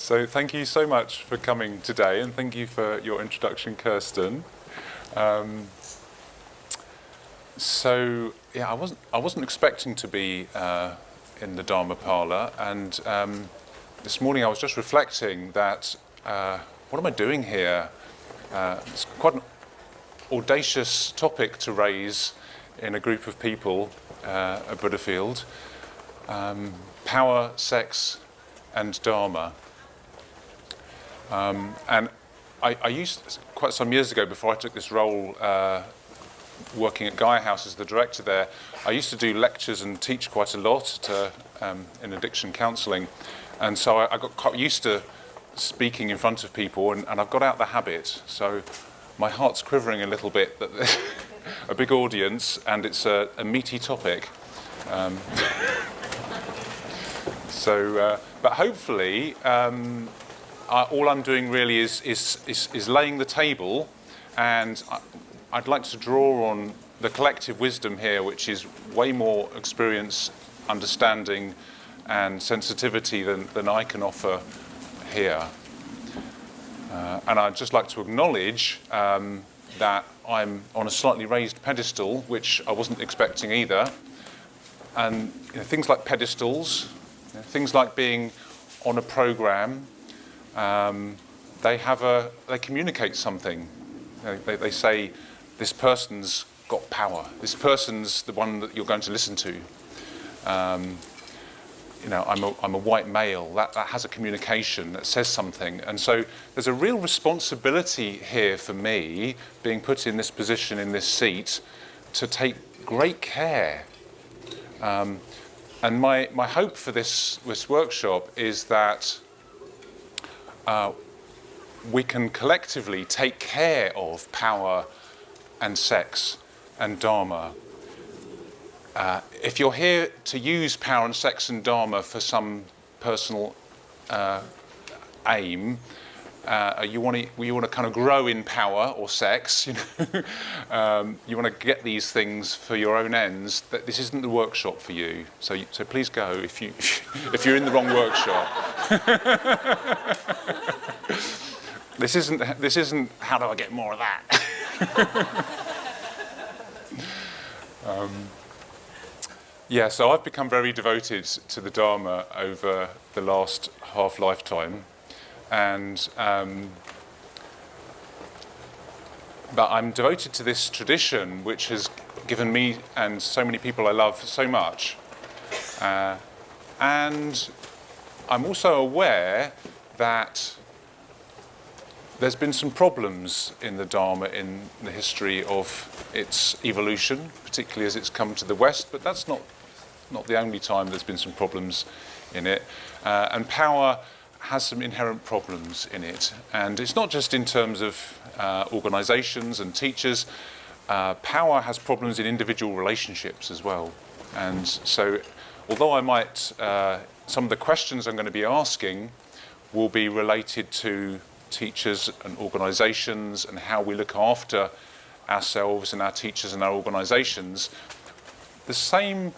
So thank you so much for coming today, and thank you for your introduction, Kirsten. I wasn't expecting to be in the Dharma parlour, and this morning I was just reflecting that what am I doing here? It's quite an audacious topic to raise in a group of people at Buddhafield. Power, sex, and Dharma. And I used, quite some years ago, before I took this role working at Gaia House as the director there, I used to do lectures and teach quite a lot in addiction counselling. And so I got quite used to speaking in front of people, and I've got out the habit. So my heart's quivering a little bit that there's a big audience and it's a meaty topic. But hopefully, all I'm doing really is laying the table, and I'd like to draw on the collective wisdom here, which is way more experience, understanding, and sensitivity than I can offer here. And I'd just like to acknowledge that I'm on a slightly raised pedestal, which I wasn't expecting either. And things like pedestals, things like being on a program, they communicate something. They say, this person's got power. This person's the one that you're going to listen to. I'm a white male. That has a communication that says something. And so there's a real responsibility here for me, being put in this position, in this seat, to take great care. And my hope for this workshop is that we can collectively take care of power and sex and Dharma. If you're here to use power and sex and Dharma for some personal aim, you want to kind of grow in power or sex, you want to get these things for your own ends, that this isn't the workshop for you. So please go if you're in the wrong workshop. This isn't how do I get more of that. So I've become very devoted to the Dharma over the last half-lifetime, and but I'm devoted to this tradition which has given me and so many people I love so much. And I'm also aware that there's been some problems in the Dharma in the history of its evolution, particularly as it's come to the West, but that's not the only time there's been some problems in it. And power has some inherent problems in it. And it's not just in terms of organisations and teachers. Power has problems in individual relationships as well. And so, although some of the questions I'm going to be asking will be related to teachers and organisations and how we look after ourselves and our teachers and our organisations, the same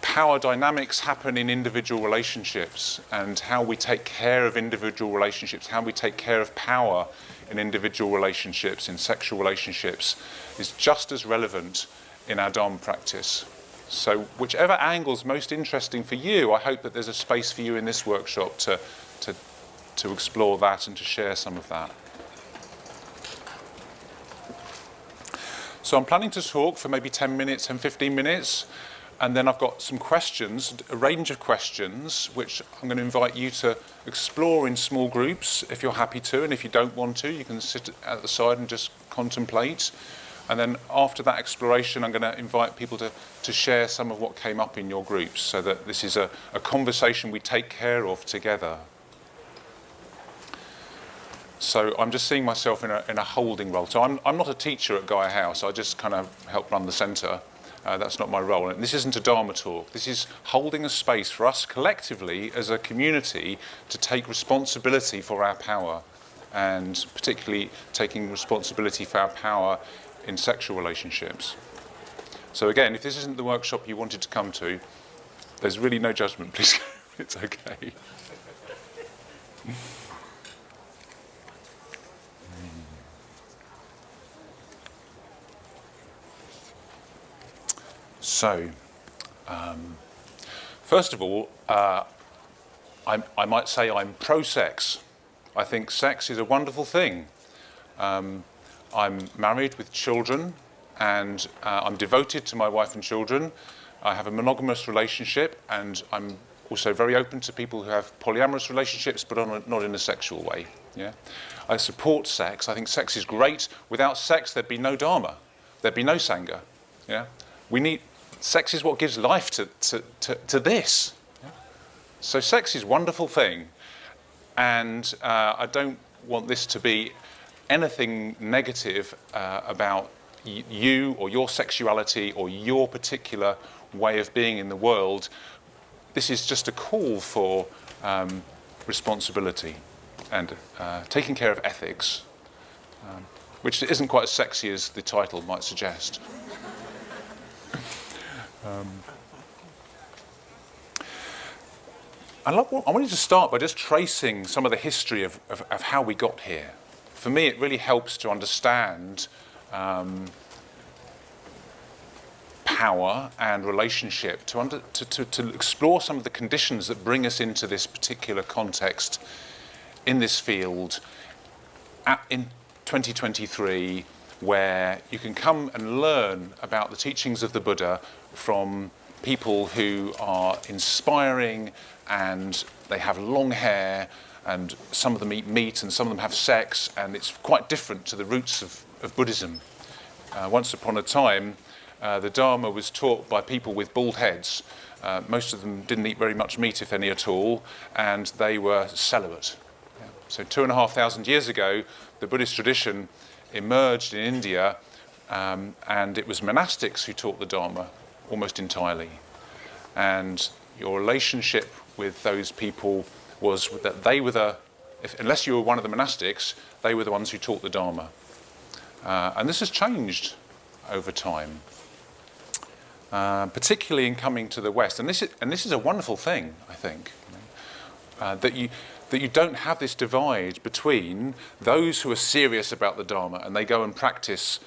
power dynamics happen in individual relationships, and how we take care of individual relationships, how we take care of power in individual relationships, in sexual relationships, is just as relevant in our Dharma practice. So whichever angle's most interesting for you, I hope that there's a space for you in this workshop to explore that and to share some of that. So I'm planning to talk for maybe 10 minutes and 15 minutes, and then I've got some questions, a range of questions, which I'm going to invite you to explore in small groups if you're happy to, and if you don't want to, you can sit at the side and just contemplate. And then after that exploration, I'm going to invite people to share some of what came up in your groups, so that this is a conversation we take care of together. So I'm just seeing myself in a holding role. So I'm not a teacher at Gaia House. I just kind of help run the centre. That's not my role. And this isn't a Dharma talk. This is holding a space for us collectively as a community to take responsibility for our power, and particularly taking responsibility for our power in sexual relationships. So again, if this isn't the workshop you wanted to come to, there's really no judgment. Please go. It's okay. So, first of all, I might say I'm pro-sex. I think sex is a wonderful thing. I'm married with children, and I'm devoted to my wife and children. I have a monogamous relationship, and I'm also very open to people who have polyamorous relationships, but not in a sexual way. Yeah, I support sex. I think sex is great. Without sex, there'd be no Dharma. There'd be no Sangha. Yeah, sex is what gives life to this. Yeah? So sex is a wonderful thing, and I don't want this to be anything negative about you or your sexuality or your particular way of being in the world. This is just a call for responsibility and taking care of ethics, which isn't quite as sexy as the title might suggest. I wanted to start by just tracing some of the history of how we got here. For me, it really helps to understand power and relationship, to explore some of the conditions that bring us into this particular context in this field in 2023, where you can come and learn about the teachings of the Buddha from people who are inspiring, and they have long hair, and some of them eat meat and some of them have sex, and it's quite different to the roots of Buddhism. Once upon a time, the Dharma was taught by people with bald heads. Most of them didn't eat very much meat, if any at all, and they were celibate. Yeah. So 2,500 years ago, the Buddhist tradition emerged in India, and it was monastics who taught the Dharma almost entirely. And your relationship with those people was that they were unless you were one of the monastics, they were the ones who taught the Dharma. And this has changed over time, particularly in coming to the West. And this is a wonderful thing, I think, that you don't have this divide between those who are serious about the Dharma and they go and practice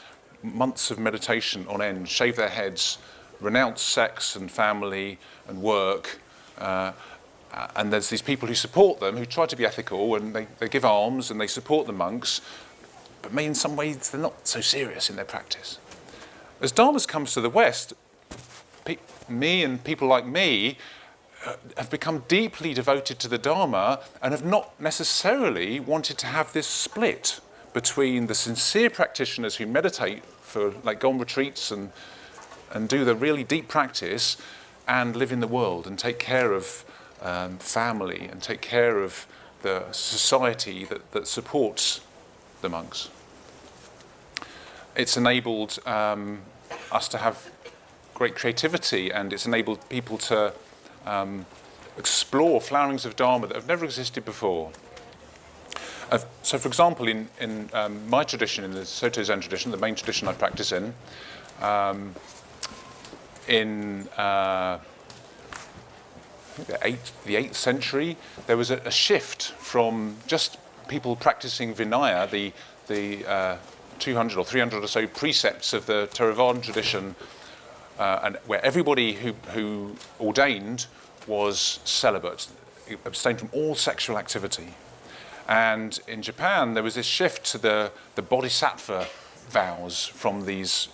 months of meditation on end, shave their heads, renounce sex and family and work, and there's these people who support them, who try to be ethical, and they give alms and they support the monks, but in some ways they're not so serious in their practice. As Dharma comes to the West, me and people like me have become deeply devoted to the Dharma and have not necessarily wanted to have this split between the sincere practitioners who meditate for, like, go on retreats and do the really deep practice and live in the world and take care of family and take care of the society that supports the monks. It's enabled us to have great creativity, and it's enabled people to explore flowerings of Dharma that have never existed before. So, for example, in my tradition, in the Soto Zen tradition, the main tradition I practice in the 8th century, there was a shift from just people practicing Vinaya, the 200 or 300 or so precepts of the Theravadan tradition, and where everybody who ordained was celibate, abstained from all sexual activity. And in Japan, there was this shift to the bodhisattva vows from these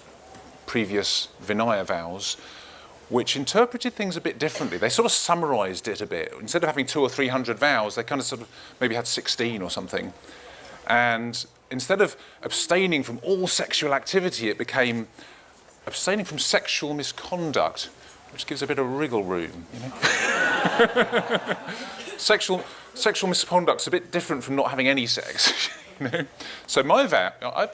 previous Vinaya vows, which interpreted things a bit differently. They sort of summarized it a bit. Instead of having 200 or 300 vows, they kind of sort of maybe had 16 or something. And instead of abstaining from all sexual activity, it became abstaining from sexual misconduct, which gives a bit of wriggle room, you know. Sexual misconduct's a bit different from not having any sex, you know. So my vow,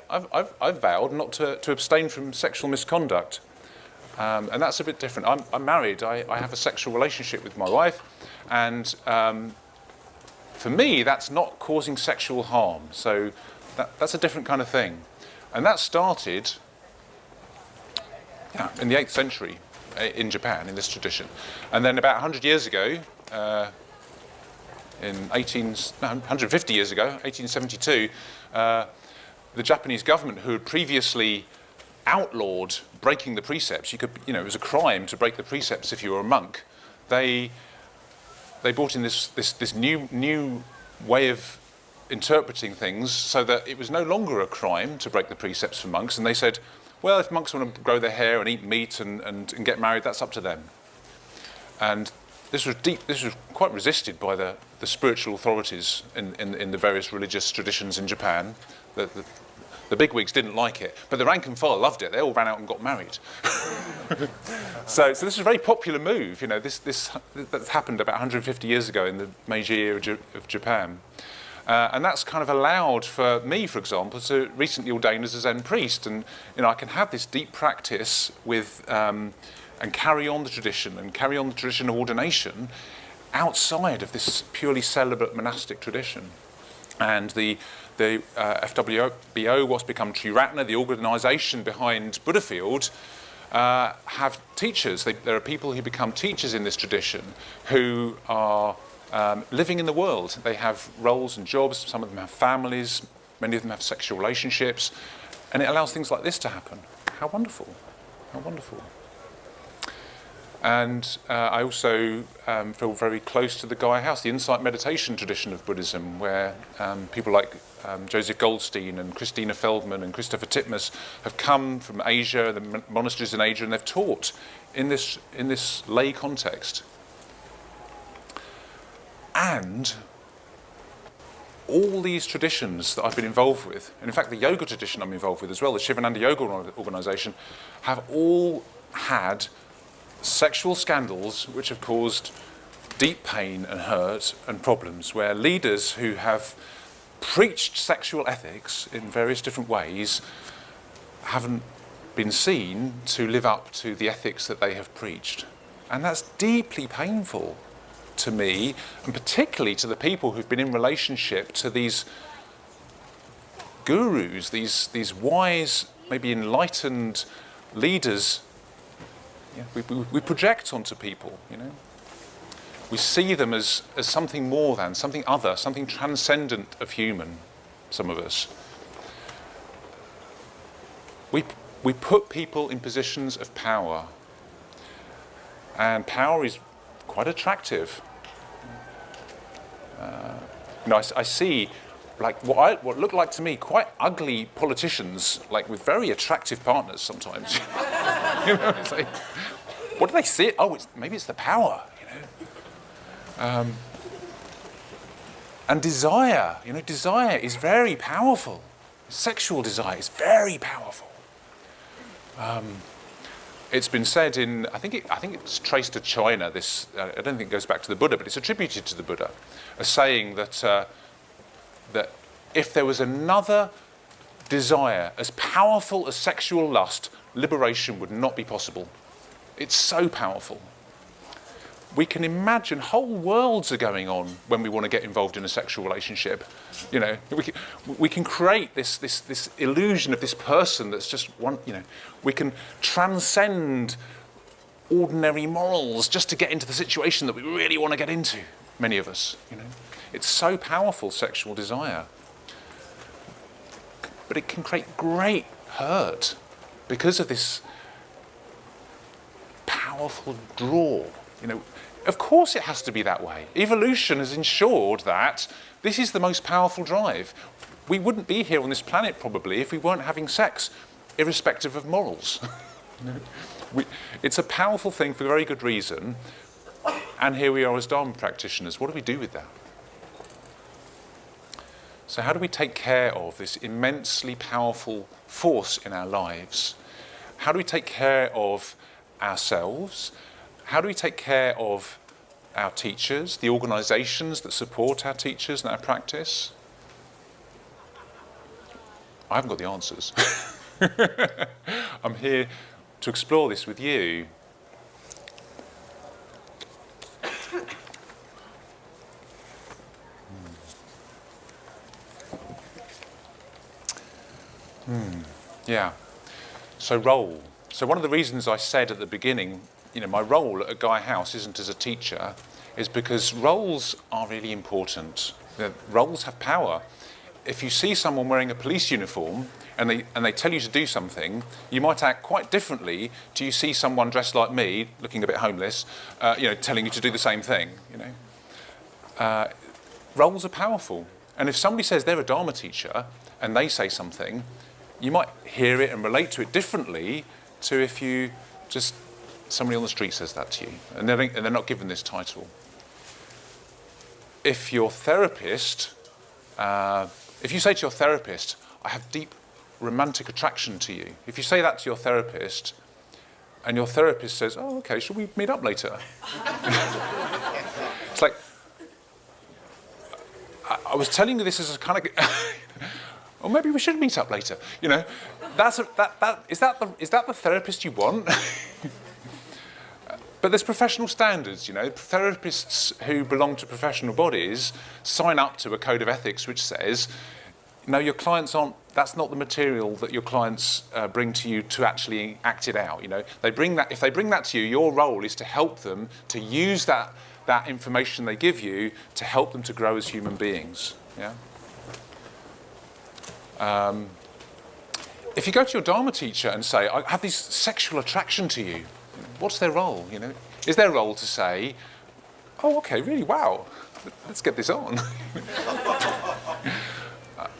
I've vowed not to abstain from sexual misconduct, and that's a bit different. I'm married. I have a sexual relationship with my wife, and for me, that's not causing sexual harm. So that's a different kind of thing, and that started in the 8th century in Japan, in this tradition. And then about 100 years ago, 150 years ago, 1872, the Japanese government, who had previously outlawed breaking the precepts. You could, you know, it was a crime to break the precepts if you were a monk. They brought in this new way of interpreting things so that it was no longer a crime to break the precepts for monks. And they said, well, if monks want to grow their hair and eat meat and get married, that's up to them. And this was quite resisted by the spiritual authorities in the various religious traditions in Japan. The bigwigs didn't like it, but the rank and file loved it. They all ran out and got married. So this is a very popular move. You know, this happened about 150 years ago in the Meiji era of Japan. And that's kind of allowed for me, for example, to recently ordain as a Zen priest. And, you know, I can have this deep practice with, and carry on the tradition of ordination outside of this purely celibate monastic tradition. And the FWBO, what's become Triratna, the organisation behind Buddhafield, have teachers. There are people who become teachers in this tradition who are living in the world. They have roles and jobs. Some of them have families. Many of them have sexual relationships. And it allows things like this to happen. How wonderful. How wonderful. And I also feel very close to the Gaia House, the insight meditation tradition of Buddhism, where people like Joseph Goldstein and Christina Feldman and Christopher Titmuss have come from Asia, the monasteries in Asia, and they've taught in this lay context. And all these traditions that I've been involved with, and in fact the yoga tradition I'm involved with as well, the Shivananda Yoga organisation, have all had sexual scandals which have caused deep pain and hurt and problems, where leaders who have preached sexual ethics in various different ways haven't been seen to live up to the ethics that they have preached. And that's deeply painful to me, and particularly to the people who've been in relationship to these gurus, these wise, maybe enlightened leaders. Yeah, we project onto people, you know. We see them as something more than, something other, something transcendent of human, some of us. We put people in positions of power, and power is quite attractive. You know, I see like what look like to me quite ugly politicians, like with very attractive partners sometimes. You know, it's like, what do they see? Oh, maybe it's the power, you know. And desire, you know, desire is very powerful. Sexual desire is very powerful. It's been said in, I think it's traced to China. This I don't think it goes back to the Buddha, but it's attributed to the Buddha, a saying that that if there was another desire as powerful as sexual lust, liberation would not be possible. It's so powerful. We can imagine whole worlds are going on when we want to get involved in a sexual relationship. You know, we can create this illusion of this person that's just one. You know, we can transcend ordinary morals just to get into the situation that we really want to get into. Many of us, you know, it's so powerful, sexual desire. But it can create great hurt because of this powerful draw. You know, of course it has to be that way. Evolution has ensured that this is the most powerful drive. We wouldn't be here on this planet probably if we weren't having sex, irrespective of morals. It's a powerful thing for a very good reason, and here we are as Dharma practitioners. What do we do with that? So how do we take care of this immensely powerful force in our lives? How do we take care of ourselves? How do we take care of our teachers, the organisations that support our teachers and our practice? I haven't got the answers. I'm here to explore this with you. Yeah. So role. So one of the reasons I said at the beginning, you know, my role at Gaia House isn't as a teacher, is because roles are really important. Roles have power. if you see someone wearing a police uniform and they tell you to do something, you might act quite differently to you see someone dressed like me, looking a bit homeless, telling you to do the same thing. Roles are powerful. And if somebody says they're a Dharma teacher and they say something, you might hear it and relate to it differently to if somebody on the street says that to you and they're not given this title. If your therapist, if you say to your therapist, I have deep romantic attraction to you, if you say that to your therapist and your therapist says, oh, okay, shall we meet up later? It's like, I was telling you this as a kind of, or maybe we should meet up later. Is that the therapist you want? But there's professional standards. Therapists who belong to professional bodies sign up to a code of ethics which says, no, your clients aren't. That's not the material that your clients bring to you to actually act it out. They bring that. If they bring that to you, your role is to help them to use that information they give you to help them to grow as human beings. Yeah. If you go to your Dharma teacher and say, I have this sexual attraction to you, what's their role? Is their role to say, oh, okay, really, wow, let's get this on?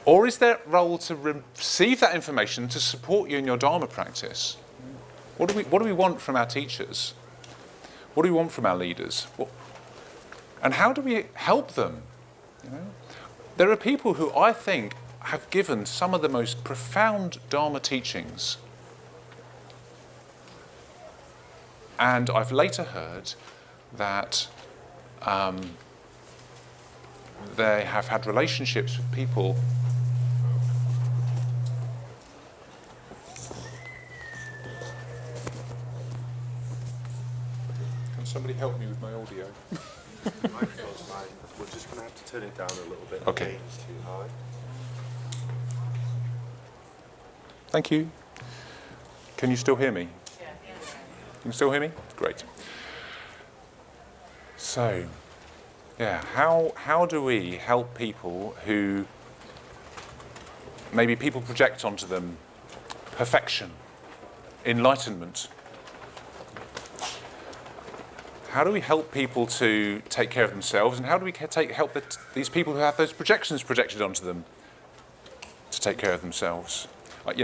Or is their role to receive that information to support you in your Dharma practice? What do we want from our teachers? What do we want from our leaders? And how do we help them? There are people who I think have given some of the most profound Dharma teachings. And I've later heard that they have had relationships with people Can somebody help me with my audio? Microphone's fine. We're just going to have to turn it down a little bit. Okay. It's too high. Thank you. Can you still hear me? Yeah. Can you still hear me? Great. So, yeah, how do we help people who maybe people project onto them perfection, enlightenment? How do we help people to take care of themselves, and how do we help these people who have those projections projected onto them to take care of themselves? I'm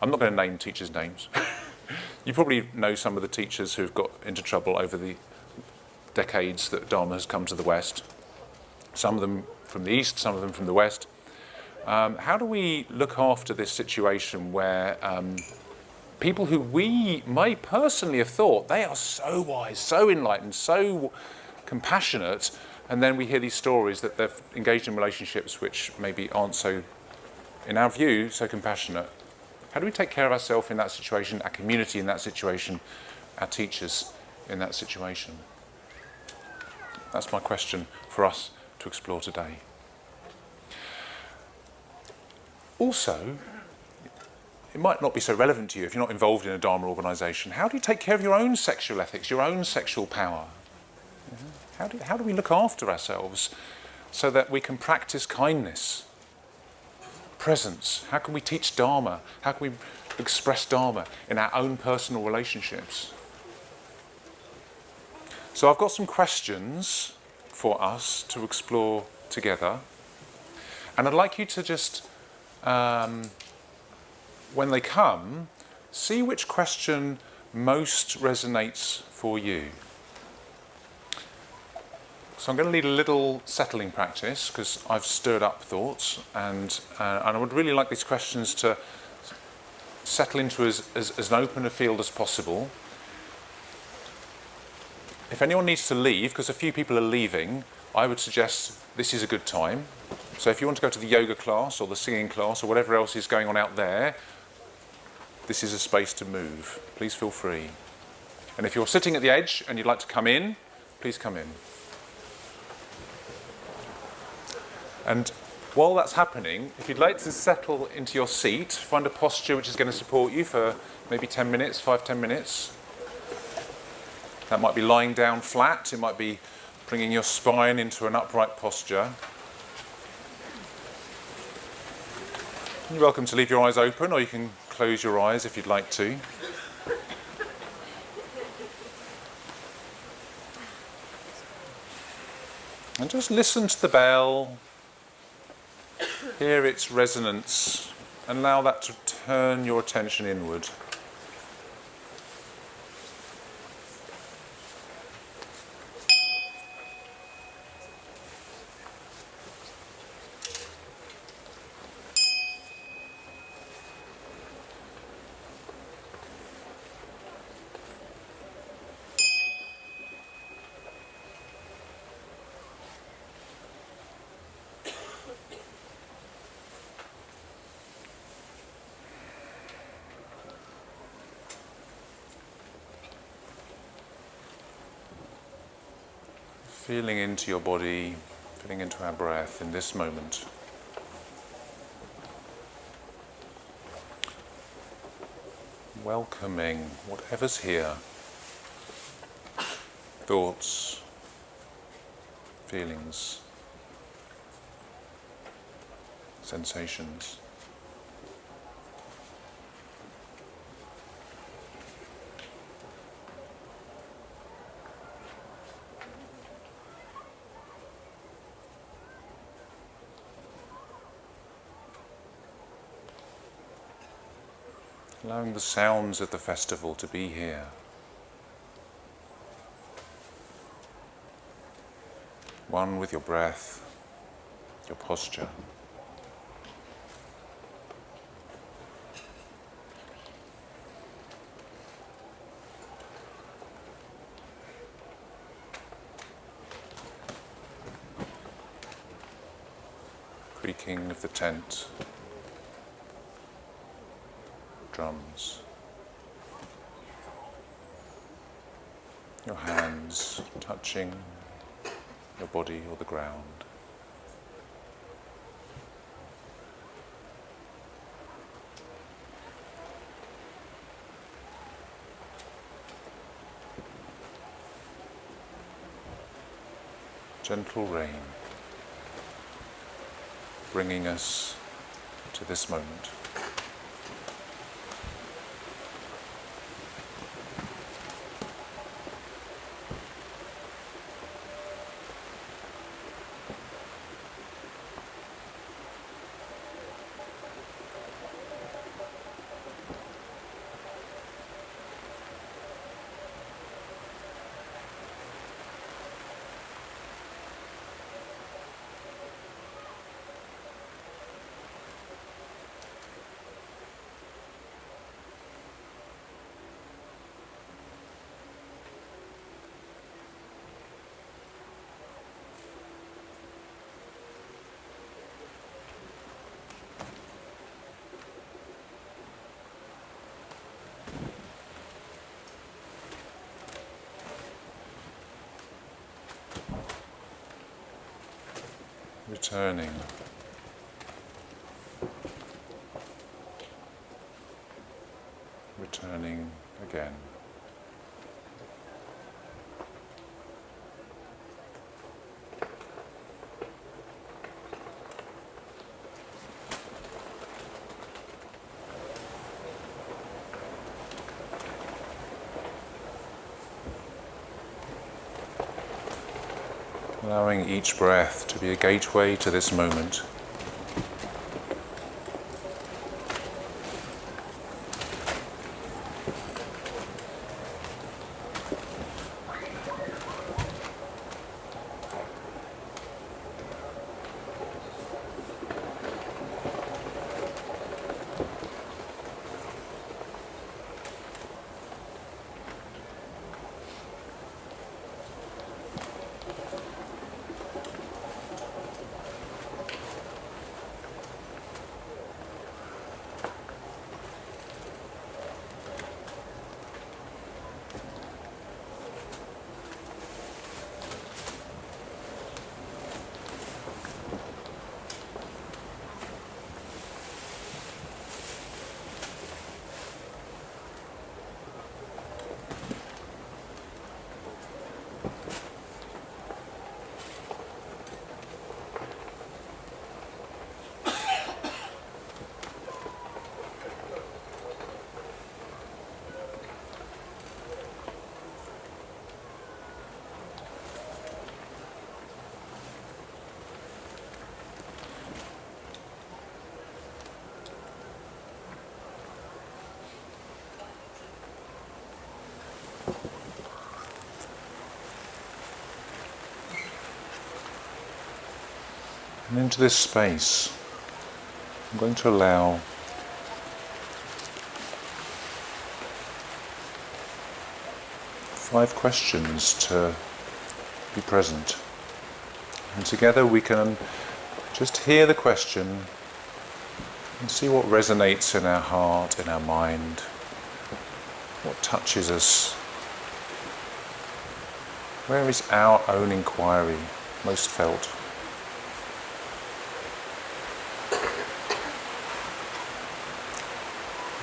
not going to name teachers' names. You probably know some of the teachers who've got into trouble over the decades that Dharma has come to the West. Some of them from the East, some of them from the West. How do we look after this situation where people who we may personally have thought they are so wise, so enlightened, so compassionate, and then we hear these stories that they've engaged in relationships which maybe aren't so, in our view, so compassionate? How do we take care of ourselves in that situation, our community in that situation, our teachers in that situation? That's my question for us to explore today. Also, it might not be so relevant to you if you're not involved in a Dharma organisation. How do you take care of your own sexual ethics, your own sexual power? How do we look after ourselves so that we can practice kindness, presence? How can we teach Dharma? How can we express Dharma in our own personal relationships? So I've got some questions for us to explore together. And I'd like you to just, when they come, see which question most resonates for you. So I'm going to lead a little settling practice because I've stirred up thoughts, and I would really like these questions to settle into as an open a field as possible. If anyone needs to leave, because a few people are leaving, I would suggest this is a good time. So if you want to go to the yoga class or the singing class or whatever else is going on out there, this is a space to move. Please feel free. And if you're sitting at the edge and you'd like to come in, please come in. And while that's happening, if you'd like to settle into your seat, find a posture which is going to support you for maybe 10 minutes, 5-10 minutes. That might be lying down flat, it might be Bringing your spine into an upright posture. You're welcome to leave your eyes open, or you can close your eyes if you'd like to. And just listen to the bell, hear its resonance, and allow that to turn your attention inward. Feeling into your body, feeling into our breath in this moment. Welcoming whatever's here. Thoughts, feelings, sensations. Allowing the sounds of the festival to be here. One with your breath, your posture. Creaking of the tent. Drums. Your hands touching your body or the ground. Gentle rain, bringing us to this moment. Returning. Returning again. Allowing each breath to be a gateway to this moment. And into this space, I'm going to allow five questions to be present. And together we can just hear the question and see what resonates in our heart, in our mind, what touches us. Where is our own inquiry most felt?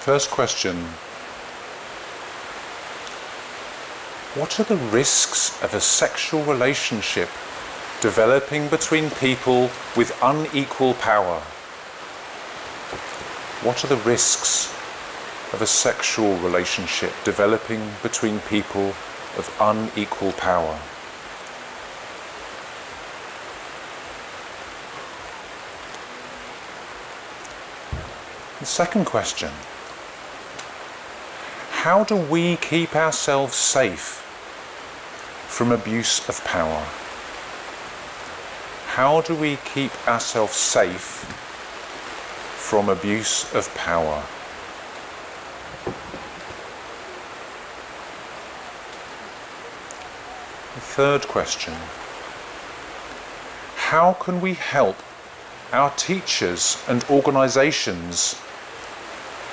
First question: what are the risks of a sexual relationship developing between people with unequal power? What are the risks of a sexual relationship developing between people of unequal power? The second question: how do we keep ourselves safe from abuse of power? How do we keep ourselves safe from abuse of power? The third question: how can we help our teachers and organisations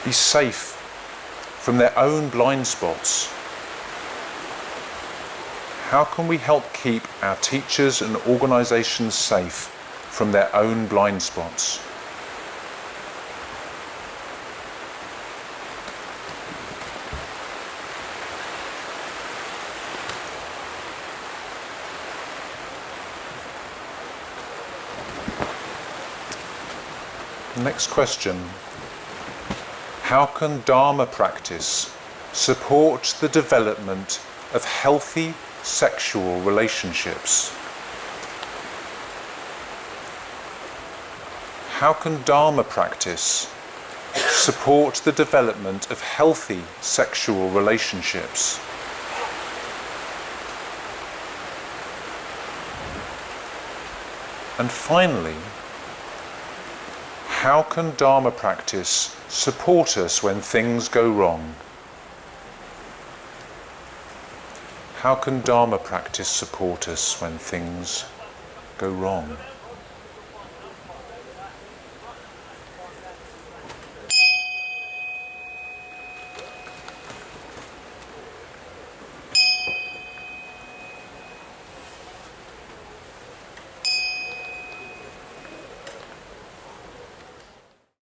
be safe from their own blind spots? How can we help keep our teachers and organisations safe from their own blind spots? Next question: how can Dharma practice support the development of healthy sexual relationships? How can Dharma practice support the development of healthy sexual relationships? And finally, how can Dharma practice support us when things go wrong? How can Dharma practice support us when things go wrong?